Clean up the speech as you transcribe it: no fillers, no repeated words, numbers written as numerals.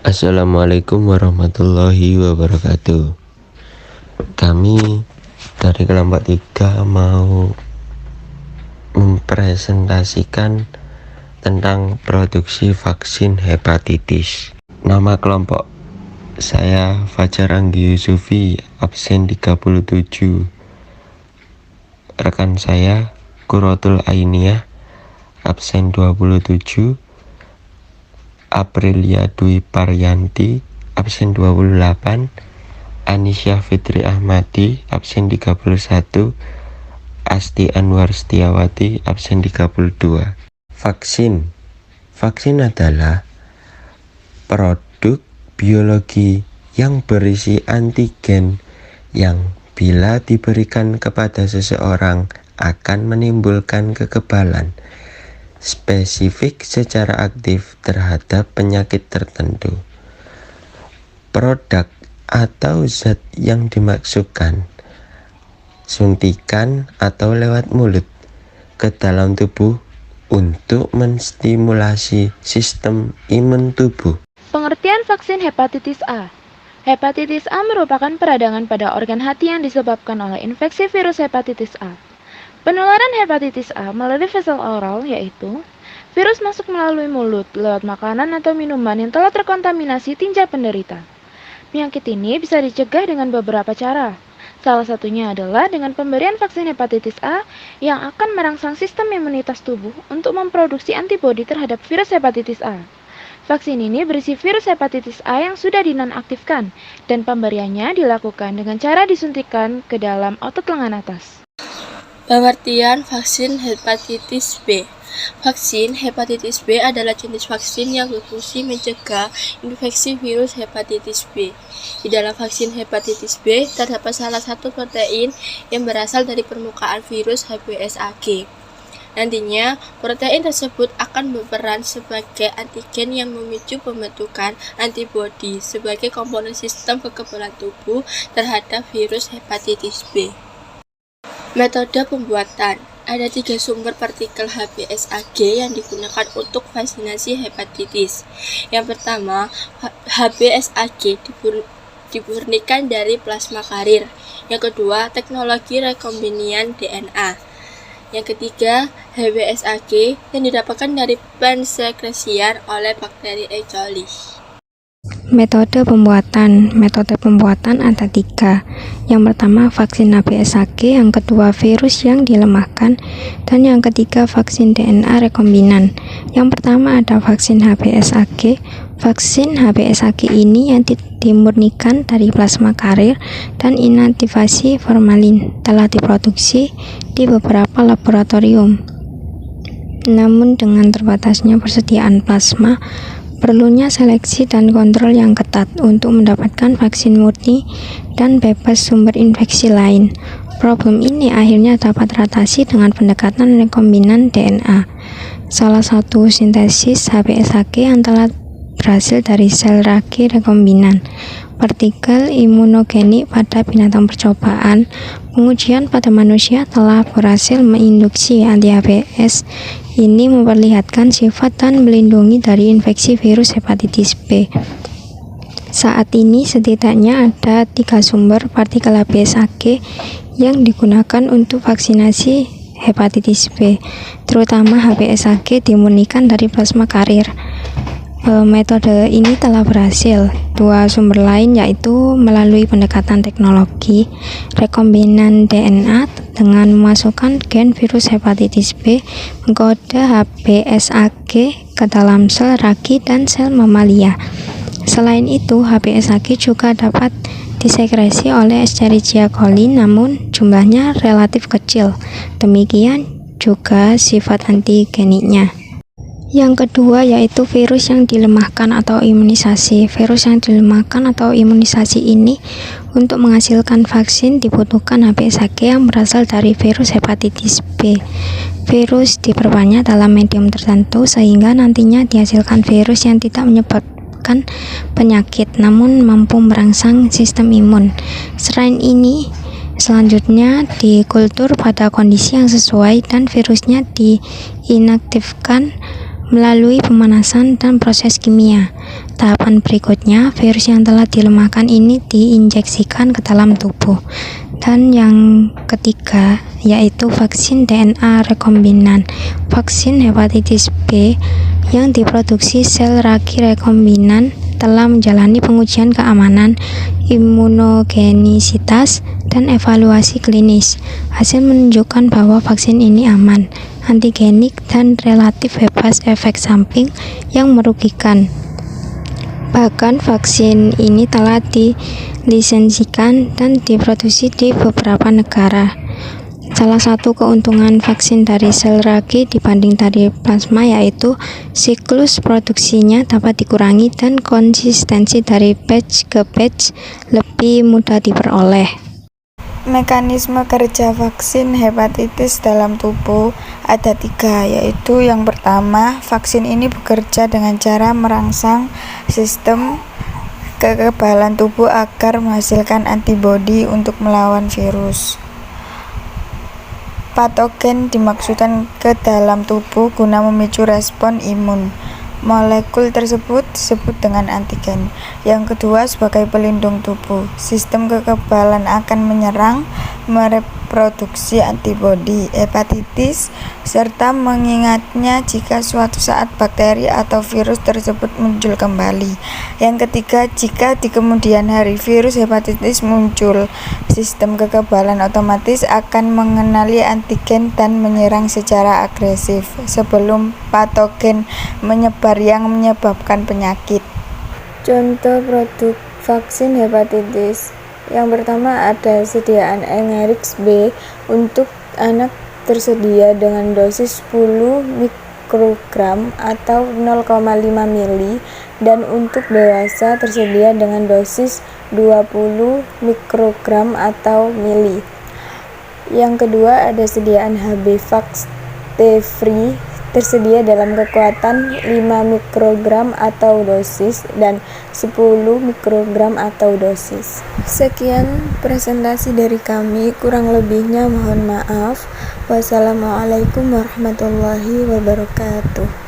Assalamualaikum warahmatullahi wabarakatuh. Kami dari kelompok 3 mau mempresentasikan tentang produksi vaksin hepatitis. Nama kelompok saya Fajar Anggi Yusufi, absen 37. Rekan saya Quratul Ainiyah, absen 27. Aprilia Dwi Paryanti, absen 28. Anisyah Fitri Ahmadi, absen 31. Asti Anwar Setiawati, absen 32. Vaksin adalah produk biologi yang berisi antigen yang bila diberikan kepada seseorang akan menimbulkan kekebalan spesifik secara aktif terhadap penyakit tertentu. Produk atau zat yang dimaksudkan suntikan atau lewat mulut ke dalam tubuh untuk menstimulasi sistem imun tubuh. Pengertian vaksin hepatitis A. Hepatitis A merupakan peradangan pada organ hati yang disebabkan oleh infeksi virus hepatitis A. Penularan hepatitis A melalui vessel oral, yaitu virus masuk melalui mulut lewat makanan atau minuman yang telah terkontaminasi tinja penderita. Penyakit ini bisa dicegah dengan beberapa cara. Salah satunya adalah dengan pemberian vaksin hepatitis A yang akan merangsang sistem imunitas tubuh untuk memproduksi antibodi terhadap virus hepatitis A. Vaksin ini berisi virus hepatitis A yang sudah dinonaktifkan dan pemberiannya dilakukan dengan cara disuntikan ke dalam otot lengan atas. Pengertian vaksin hepatitis B. Vaksin hepatitis B adalah jenis vaksin yang berfungsi mencegah infeksi virus hepatitis B. Di dalam vaksin hepatitis B terdapat salah satu protein yang berasal dari permukaan virus HBsAg. Nantinya, protein tersebut akan berperan sebagai antigen yang memicu pembentukan antibodi sebagai komponen sistem kekebalan tubuh terhadap virus hepatitis B. Metode pembuatan. Ada 3 sumber partikel HBsAg yang digunakan untuk vaksinasi hepatitis. Yang pertama, HBsAg dimurnikan dari plasma karir. Yang kedua, teknologi rekombinian DNA. Yang ketiga, HBsAg yang didapatkan dari pensekresian oleh bakteri E. coli. Metode pembuatan ada 3. Yang pertama vaksin HBsAg, yang kedua virus yang dilemahkan, dan yang ketiga vaksin DNA rekombinan. Yang pertama ada vaksin HBsAg. Vaksin HBsAg ini yang dimurnikan dari plasma karir dan inaktivasi formalin telah diproduksi di beberapa laboratorium. Namun dengan terbatasnya persediaan plasma, perlunya seleksi dan kontrol yang ketat untuk mendapatkan vaksin murni dan bebas sumber infeksi lain. Problem ini akhirnya dapat teratasi dengan pendekatan rekombinan DNA. Salah satu sintesis HBsAg yang telah berhasil dari sel ragi rekombinan. Partikel imunogenik pada binatang percobaan. Pengujian pada manusia telah berhasil menginduksi anti-HBs. Ini memperlihatkan sifat dan melindungi dari infeksi virus hepatitis B. Saat ini setidaknya ada 3 sumber partikel HBsAg yang digunakan untuk vaksinasi hepatitis B, terutama HBsAg dimurnikan dari plasma karir. Metode ini telah berhasil. 2 sumber lain yaitu melalui pendekatan teknologi rekombinan DNA dengan memasukkan gen virus hepatitis B mengkode HBsAg ke dalam sel ragi dan sel mamalia. Selain itu, HBsAg juga dapat disekresi oleh Escherichia coli, namun jumlahnya relatif kecil. Demikian juga sifat antigeniknya. Yang kedua yaitu virus yang dilemahkan atau imunisasi. Virus yang dilemahkan atau imunisasi ini untuk menghasilkan vaksin dibutuhkan HBsAg yang berasal dari virus hepatitis B. Virus diperbanyak dalam medium tertentu sehingga nantinya dihasilkan virus yang tidak menyebabkan penyakit namun mampu merangsang sistem imun. Selain ini, selanjutnya dikultur pada kondisi yang sesuai dan virusnya diinaktifkan melalui pemanasan dan proses kimia. tahapan berikutnya, virus yang telah dilemahkan ini diinjeksikan ke dalam tubuh. Dan yang ketiga, yaitu vaksin DNA rekombinan. Vaksin hepatitis B yang diproduksi sel ragi rekombinan telah menjalani pengujian keamanan, imunogenisitas, dan evaluasi klinis. Hasil menunjukkan bahwa vaksin ini aman, antigenik, dan relatif bebas efek samping yang merugikan. Bahkan vaksin ini telah dilisensikan dan diproduksi di beberapa negara. Salah satu keuntungan vaksin dari sel ragi dibanding dari plasma yaitu siklus produksinya dapat dikurangi dan konsistensi dari batch ke batch lebih mudah diperoleh. Mekanisme kerja vaksin hepatitis dalam tubuh ada 3, yaitu yang pertama, vaksin ini bekerja dengan cara merangsang sistem kekebalan tubuh agar menghasilkan antibodi untuk melawan virus. Patogen dimasukkan ke dalam tubuh guna memicu respon imun. Molekul tersebut disebut dengan antigen. Yang kedua, sebagai pelindung tubuh, sistem kekebalan akan menyerang, mereproduksi antibodi hepatitis, serta mengingatnya jika suatu saat bakteri atau virus tersebut muncul kembali. Yang ketiga, jika di kemudian hari virus hepatitis muncul, sistem kekebalan otomatis akan mengenali antigen dan menyerang secara agresif sebelum patogen menyebar yang menyebabkan penyakit. Contoh produk vaksin hepatitis. Yang pertama ada sediaan Engerix B untuk anak tersedia dengan dosis 10 mikrogram atau 0,5 mili dan untuk dewasa tersedia dengan dosis 20 mikrogram atau mili. Yang kedua ada sediaan HBvax T-Free tersedia dalam kekuatan 5 mikrogram atau dosis dan 10 mikrogram atau dosis. Sekian presentasi dari kami, kurang lebihnya mohon maaf. Wassalamualaikum warahmatullahi wabarakatuh.